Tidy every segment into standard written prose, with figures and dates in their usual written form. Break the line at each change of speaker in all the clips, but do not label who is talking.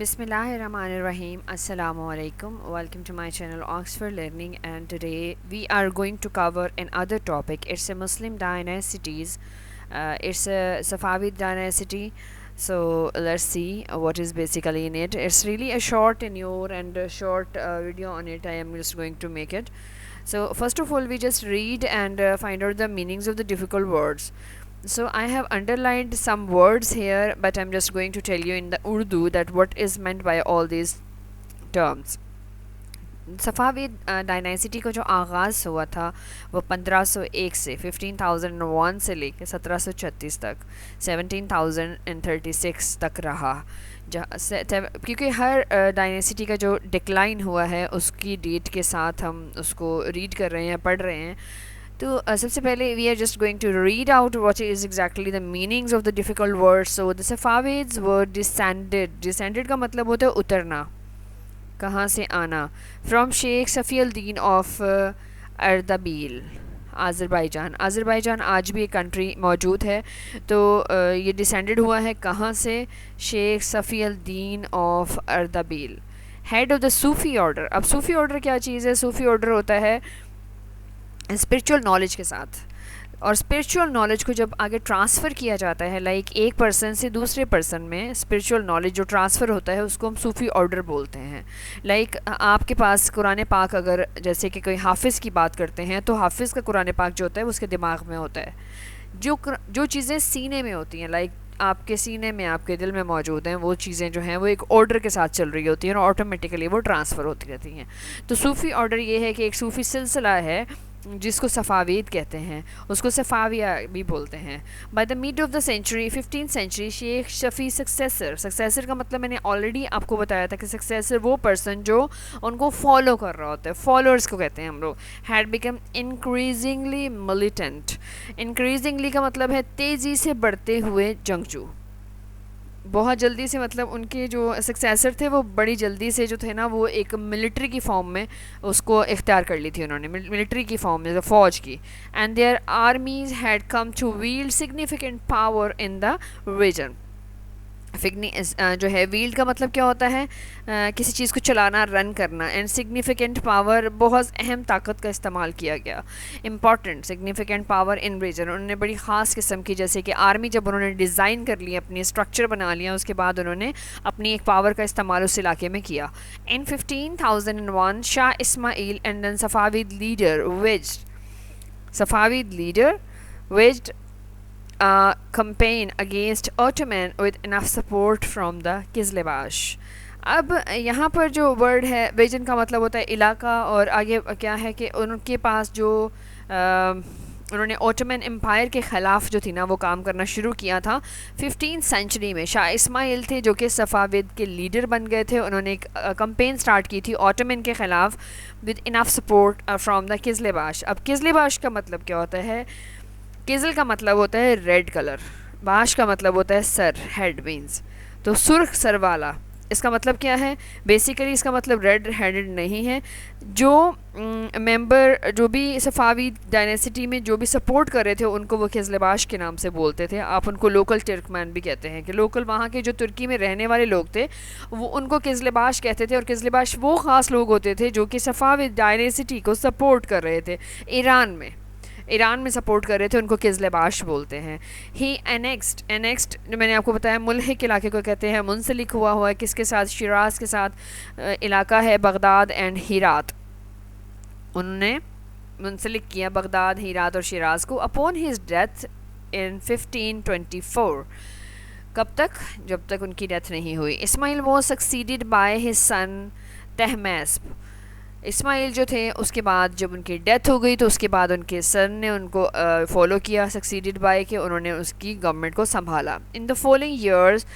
Bismillahirrahmanirrahim. Assalamu alaikum. Welcome to my channel Oxford Learning, and today we are going to cover another topic. It's a Muslim dynasties. It's a Safavid dynasty. So let's see what is basically in it. It's really a short tenure and a short video on it. I am just going to make it. So first of all, we just read and find out the meanings of the difficult words. So I have underlined some words here, but I'm just going to tell you in the Urdu that what is meant by all these terms. Safavid dynasty का जो आगाज़ हुआ था वो 1501 से 15,001 से लेकर 1736 तक 17,036 तक रहा। क्योंकि हर डायनेसिटी का जो डिक्लाइन हुआ है उसकी डेट के साथ हम उसको रीड कर रहे हैं, पढ़ रहे हैं। तो सबसे पहले we are just going to read out what is exactly the meanings of the difficult words. So the Safavids were descended का मतलब होता है उतरना, कहाँ से आना। From Sheikh Safi ud Din of Ardabil, Azerbaijan आज भी एक कंट्री मौजूद है। तो ये डिसेंडेड हुआ है कहाँ से? Sheikh Safi ud Din of Ardabil, head of the Sufi order. अब सूफ़ी ऑर्डर क्या चीज़ है? सूफ़ी ऑर्डर होता है स्पिरिचुअल नॉलेज के साथ, और स्पिरिचुअल नॉलेज को जब आगे ट्रांसफ़र किया जाता है, लाइक एक पर्सन से दूसरे पर्सन में स्पिरिचुअल नॉलेज जो ट्रांसफ़र होता है उसको हम सूफ़ी ऑर्डर बोलते हैं। लाइक आपके पास कुरान पाक, अगर जैसे कि कोई हाफिज़ की बात करते हैं तो हाफिज़ का कुरान पाक जो होता है वो उसके दिमाग में होता है। जो चीज़ें सीने में होती हैं, लाइक आपके सीने में, आपके दिल में मौजूद हैं, वो चीज़ें जो हैं वो एक ऑर्डर के साथ चल रही होती हैं और ऑटोमेटिकली वो ट्रांसफ़र होती रहती हैं। तो सूफ़ी ऑर्डर ये है कि एक सूफ़ी सिलसिला है जिसको सफ़ावीद कहते हैं, उसको सफ़ाविया भी बोलते हैं। By the mid of the century 15th century Sheikh Safi successor का मतलब मैंने ऑलरेडी आपको बताया था कि सक्सेसर वो पर्सन जो उनको फॉलो कर रहा होता है, फॉलोअर्स को कहते हैं हम लोग। Had become increasingly militant, increasingly का मतलब है तेज़ी से बढ़ते हुए जंगजू। बहुत जल्दी से, मतलब उनके जो सक्सेसर थे वो बड़ी जल्दी से जो थे ना, वो एक मिलिट्री की फॉर्म में उसको इख्तियार कर ली थी उन्होंने, मिलिट्री की फॉर्म में, फ़ौज की। And their armies had come to wield significant power in the region। जो है वील्ड का मतलब क्या होता है? किसी चीज़ को चलाना, रन करना। एंड सिग्निफिकेंट पावर, बहुत अहम ताकत का इस्तेमाल किया गया। Important significant power in region, उन्होंने बड़ी ख़ास किस्म की, जैसे कि आर्मी जब उन्होंने डिज़ाइन कर लिया, अपनी स्ट्रक्चर बना लिया, उसके बाद उन्होंने अपनी एक पावर का इस्तेमाल उस इलाके में किया। In 15,001 Shah Ismail and then Safavid leader waged a campaign against Ottoman with enough support from the Kizilbash। अब यहाँ पर जो वर्ड है वेजन का मतलब होता है इलाका, और आगे क्या है कि उनके पास जो उन्होंने ओटोमन एम्पायर के ख़िलाफ़ जो थी ना वो काम करना शुरू किया था 15th सेंचुरी में। शाह इस्माइल थे जो कि सफ़ाविद के लीडर बन गए थे। उन्होंने एक कंपेन स्टार्ट की थी ओटोमन के ख़िलाफ़ with enough support from the Qizilbash. अब किज़िलबाश का मतलब क्या होता है? किज़ल का मतलब होता है रेड कलर, बाश का मतलब होता है सर, हेड मीन्स, तो सुर्ख सर वाला। इसका मतलब क्या है? बेसिकली इसका मतलब रेड हेडेड नहीं है। जो मेंबर, जो भी सफ़ावी डायनेसिटी में जो भी सपोर्ट कर रहे थे उनको वो किज़िलबाश के नाम से बोलते थे। आप उनको लोकल तुर्कमैन भी कहते हैं, कि लोकल वहाँ के जो तुर्की में रहने वाले लोग थे वो उनको किज़िलबाश कहते थे। और किज़िलबाश वो ख़ास लोग होते थे जो कि सफ़ावी डायनेसिटी को सपोर्ट कर रहे थे। ईरान में सपोर्ट कर रहे थे, उनको किज़िलबाश बोलते हैं। ही एनेक्स्ड जो मैंने आपको बताया मुल्हिक इलाके को कहते हैं। मुंसलिक हुआ है किसके साथ? शिराज़ के साथ। इलाका है बगदाद एंड हीरात। उन्होंने मुंसलिक किया बगदाद, हीरात और शिराज़ को। अपॉन हिज डेथ इन 1524, कब तक? जब तक उनकी डेथ नहीं हुई। Ismail was succeeded by his son Tahmasp. Ismail जो थे उसके बाद जब उनकी डेथ हो गई तो उसके बाद उनके सन ने उनको फॉलो किया, सक्सीडेड बाय के उन्होंने उसकी गवर्नमेंट को संभाला। In the following years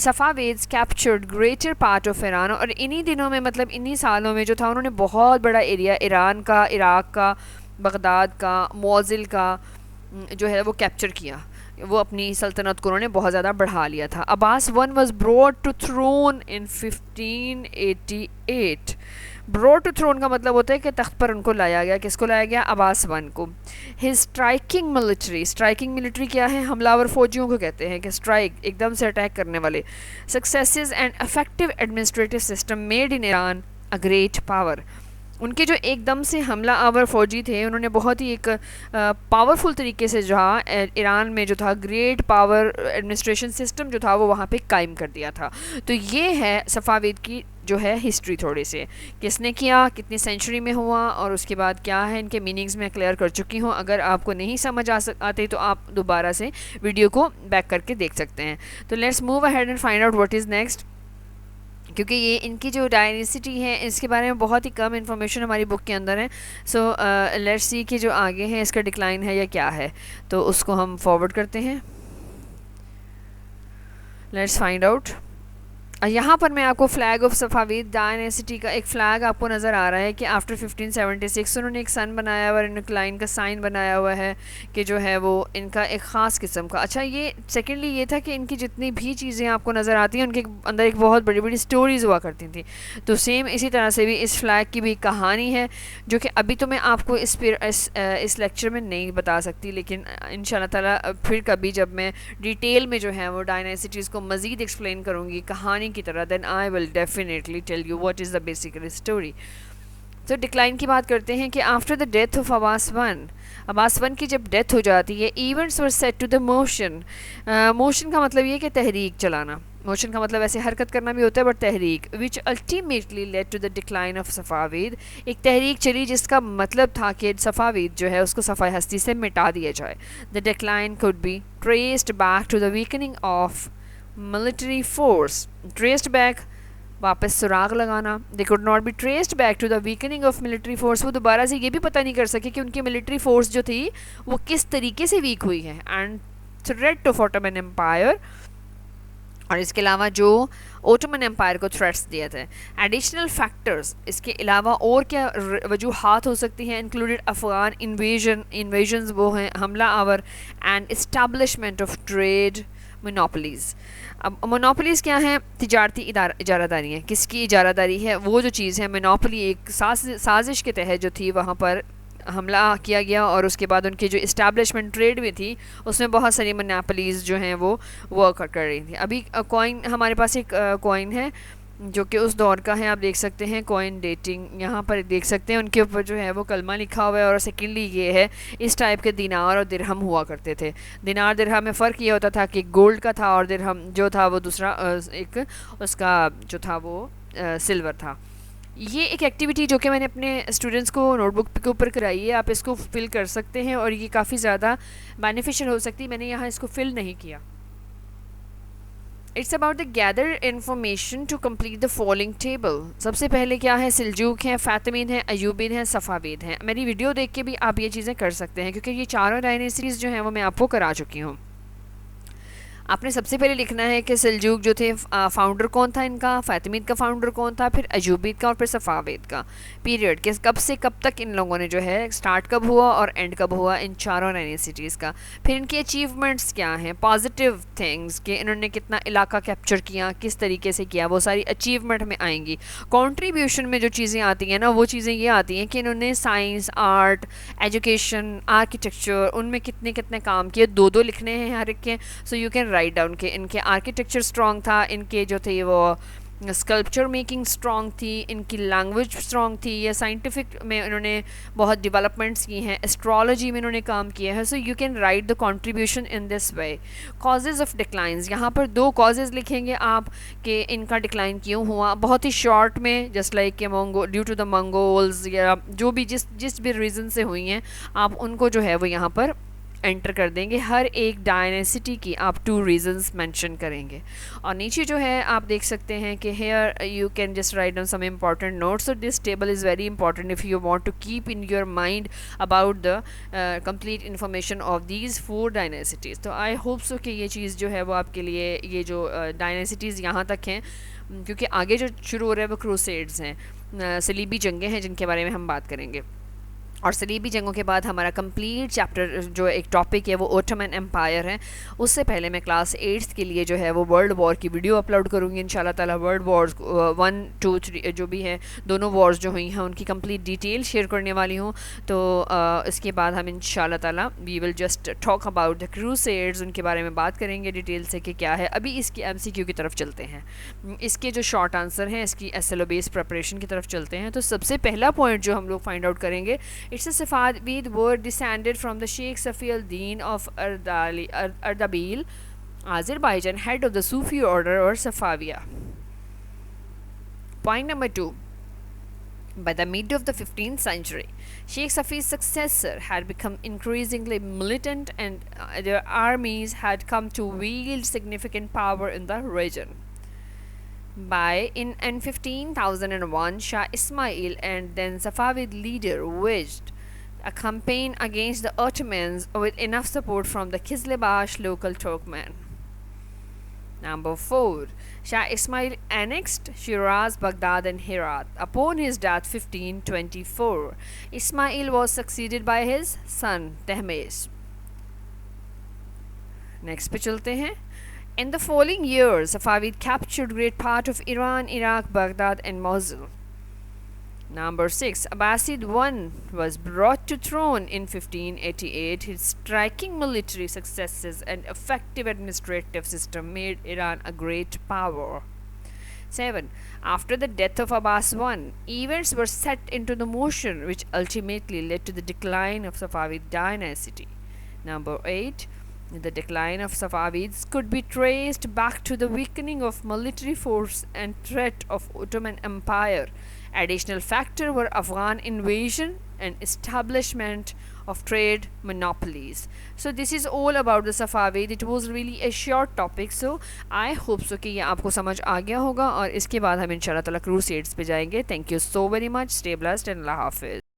Safavids captured greater part of Iran. और इन्हीं दिनों में, मतलब इन्हीं सालों में जो था, उन्होंने बहुत बड़ा एरिया ईरान का, इराक़ का, बगदाद का, मोज़िल का जो है वो कैप्चर किया। वो अपनी सल्तनत को उन्होंने बहुत ज़्यादा बढ़ा लिया था। Abbas one was brought to throne in 1588। Brought to throne का मतलब होता है कि तख्त पर उनको लाया गया। किसको लाया गया? अब्बास वन को। हिज स्ट्राइकिंग मिलिट्री क्या है? हमलावर फौजियों को कहते हैं कि स्ट्राइक, एकदम से अटैक करने वाले। Successes and effective administrative system made in Iran a great power. उनके जो एकदम से हमला आवर फौजी थे, उन्होंने बहुत ही एक पावरफुल तरीके से जो ईरान में जो था ग्रेट पावर एडमिनिस्ट्रेशन सिस्टम जो था वो वहाँ पे कायम कर दिया था। तो ये है सफ़ाविद की जो है हिस्ट्री थोड़ी से, किसने किया, कितनी सेंचुरी में हुआ और उसके बाद क्या है, इनके मीनिंग्स मैं क्लियर कर चुकी हूँ। अगर आपको नहीं समझ आते तो आप दोबारा से वीडियो को बैक करके देख सकते हैं। तो let's move ahead and find out what is next, क्योंकि ये इनकी जो डायनेसिटी है इसके बारे में बहुत ही कम इन्फॉर्मेशन हमारी बुक के अंदर है। सो लेट्स सी कि जो आगे है इसका डिक्लाइन है या क्या है, तो उसको हम फॉरवर्ड करते हैं। Let's find out. यहाँ पर मैं आपको फ्लैग ऑफ सफ़ाविद डायनेसिटी का एक फ़्लैग आपको नज़र आ रहा है कि आफ्टर 1576 उन्होंने एक सन बनाया हुआ, इंक्लाइन का साइन बनाया हुआ है कि जो है वो इनका एक ख़ास किस्म का। अच्छा, ये सेकेंडली ये था कि इनकी जितनी भी चीज़ें आपको नज़र आती हैं उनके अंदर एक बहुत बड़ी बड़ी स्टोरीज़ हुआ करती थी। तो सेम इसी तरह से भी इस फ्लैग की भी कहानी है, जो कि अभी तो मैं आपको इस लेक्चर में नहीं बता सकती, लेकिन इंशाल्लाह ताला फिर कभी जब मैं डिटेल में जो है वो डायनेसिटीज़ को मज़ीद एक्सप्लेन करूँगी कहानी की तरह, then I will definitely tell you what is the basical story. तो डिक्लाइन की बात करते हैं कि after the death of Abbas one की जब डेथ हो जाती है, events were set to the motion. Motion का मतलब ये कि तहरीक चलाना, मोशन का मतलब ऐसे हरकत करना भी होता है, बट तहरीक, which ultimately led to the decline of Safavid. एक तहरीक चली जिसका मतलब था कि सफ़ाविद जो है उसको सफ़ाई हस्ती से मिटा दिया जाए। The decline could be traced back to the weakening of military force. Traced back, वापस सुराग लगाना। They could not be traced back to the weakening of military force. वो दोबारा से ये भी पता नहीं कर सके कि उनकी मिलिट्री फोर्स जो थी वो किस तरीके से वीक हुई है। And threat to Ottoman empire, और इसके अलावा जो ओटोमन एम्पायर को थ्रेट्स दिए थे। एडिशनल फैक्टर्स, इसके अलावा और क्या वजूहात हो सकती हैं, इंक्लूडेड अफगान इन्वेजन्स वो हैं हमला आवर, and establishment of trade monopolies. अब मोनोपोलीज़ क्या हैं? तिजारती इजारादारी है। किसकी इजारादारी है? वो जो चीज़ है मोनोपोली, एक साजिश के तहत जो थी वहाँ पर हमला किया गया, और उसके बाद उनकी जो इस्टेब्लिशमेंट ट्रेड में थी उसमें बहुत सारी मोनोपोलीज़ जो हैं वो वर्क कर रही थी। अभी कॉइन, हमारे पास एक कॉइन है जो कि उस दौर का है, आप देख सकते हैं कॉइन डेटिंग यहाँ पर देख सकते हैं, उनके ऊपर जो है वो कलमा लिखा हुआ है। और सेकेंडली ये है, इस टाइप के दिनार और दिरहम हुआ करते थे। दिनार दिरहम में फ़र्क ये होता था कि गोल्ड का था और दिरहम जो था वो दूसरा एक उसका जो था वो सिल्वर था। ये एक एक्टिविटी जो कि मैंने अपने स्टूडेंट्स को नोटबुक के ऊपर कराई है, आप इसको फिल कर सकते हैं और ये काफ़ी ज़्यादा बेनिफिशियल हो सकती है। मैंने यहाँ इसको फिल नहीं किया। It's about the gather information to complete the following table. सबसे पहले क्या है? सिल्जूक हैं, फ़ातिमीद हैं, अयूबीद हैं, सफ़ाविद हैं। मेरी वीडियो देख के भी आप ये चीज़ें कर सकते हैं, क्योंकि ये चारों डायनेसिटीज़ जो हैं वो मैं आपको करा चुकी हूँ। आपने सबसे पहले लिखना है कि सल्जूक जो थे फाउंडर कौन था इनका, फ़ातिमीद का फाउंडर कौन था, फिर अयूबीद का और फिर सफ़ाविद का। पीरियड किस कब से कब तक इन लोगों ने जो है स्टार्ट कब हुआ और एंड कब हुआ इन चारों डायनेसिटीज़ का। फिर इनके अचीवमेंट्स क्या हैं, पॉजिटिव थिंग्स कि इन्होंने कितना इलाका कैप्चर किया, किस तरीके से किया, वो सारी अचीवमेंट में आएंगी। कॉन्ट्रीब्यूशन में जो चीज़ें आती हैं ना, वो चीज़ें ये आती हैं कि इन्होंने साइंस, आर्ट, एजुकेशन, आर्किटेक्चर, उनमें कितने कितने काम किए। दो दो लिखने हैं हर एक के। So you can write down के इनके आर्किटेक्चर स्ट्रॉन्ग था, इनके जो थे वो स्कल्पचर मेकिंग स्ट्रॉन्ग थी, इनकी लैंग्वेज स्ट्रॉन्ग थी, या साइंटिफिक में इन्होंने बहुत डेवलपमेंट्स की हैं, एस्ट्रोलॉजी में इन्होंने काम किया है। So you can write the contribution in this way. Causes of declines, यहाँ पर 2 कॉजेज़ लिखेंगे आप कि इनका डिक्लाइन क्यों हुआ, बहुत ही शॉर्ट में, जस्ट लाइक कि ड्यू टू द मंगोल्स, या जो भी जिस भी रीज़न से हुई हैं आप उनको जो है वो यहाँ पर एंटर कर देंगे। हर एक डायनेसिटी की आप 2 रीजंस मेंशन करेंगे। और नीचे जो है आप देख सकते हैं कि here you can just write down some important notes. So this table is very important if you want to keep in your mind about the complete information of these 4 dynasties. तो आई होप सो कि ये चीज़ जो है वो आपके लिए, ये जो डायनेसिटीज़ यहाँ तक हैं, क्योंकि आगे जो शुरू हो रहा है वो क्रूसेड्स हैं, सलीबी जंगें हैं जिनके बारे में हम बात करेंगे। और सलीबी जंगों के बाद हमारा कंप्लीट चैप्टर जो एक टॉपिक है वो ओटोमन एम्पायर है। उससे पहले मैं क्लास 8th के लिए जो है वो वर्ल्ड वॉर की वीडियो अपलोड करूँगी इंशाल्लाह ताला। वर्ल्ड वॉर्स 1 2 3 जो भी हैं, दोनों वॉर्स जो हुई हैं उनकी कंप्लीट डिटेल शेयर करने वाली हूँ। तो इसके बाद हम इंशाल्लाह ताला we will just talk about the crusades, उनके बारे में बात करेंगे डिटेल से कि क्या है। अभी इसकी MCQ की तरफ चलते हैं, इसके जो शॉर्ट आंसर हैं इसकी SLO बेस्ड प्रिपरेशन की तरफ चलते हैं। तो सबसे पहला पॉइंट जो हम लोग फाइंड आउट करेंगे, it's a Safavid word descended from the Sheikh Safi al-Din of Ardabil, Azerbaijan, head of the Sufi order or Safawiya. Point number 2. By the mid of the 15th century, Sheikh Safi's successor had become increasingly militant and their armies had come to wield significant power in the region. In 15,001, Shah Ismail and then Safavid leader waged a campaign against the Ottomans with enough support from the Kizilbash local Turkmen. Number 4. Shah Ismail annexed Shiraz, Baghdad and Herat. Upon his death 1524, Ismail was succeeded by his son Tahmaz. Next पे चलते हैं. In the following years, Safavid captured great part of Iran, Iraq, Baghdad and Mosul. Number 6. Abbasid I was brought to throne in 1588. His striking military successes and effective administrative system made Iran a great power. 7. After the death of Abbas I, events were set into the motion which ultimately led to the decline of Safavid dynasty. Number 8. The decline of Safavids could be traced back to the weakening of military force and threat of Ottoman Empire. Additional factors were Afghan invasion and establishment of trade monopolies. So this is all about the Safavid. It was really a short topic, so I hope so कि ये आपको समझ आ गया होगा और इसके बाद हम इंशाल्लाह ताला क्रूसेड्स पे जाएंगे. Thank you so very much. Stay blessed and Allah Hafiz.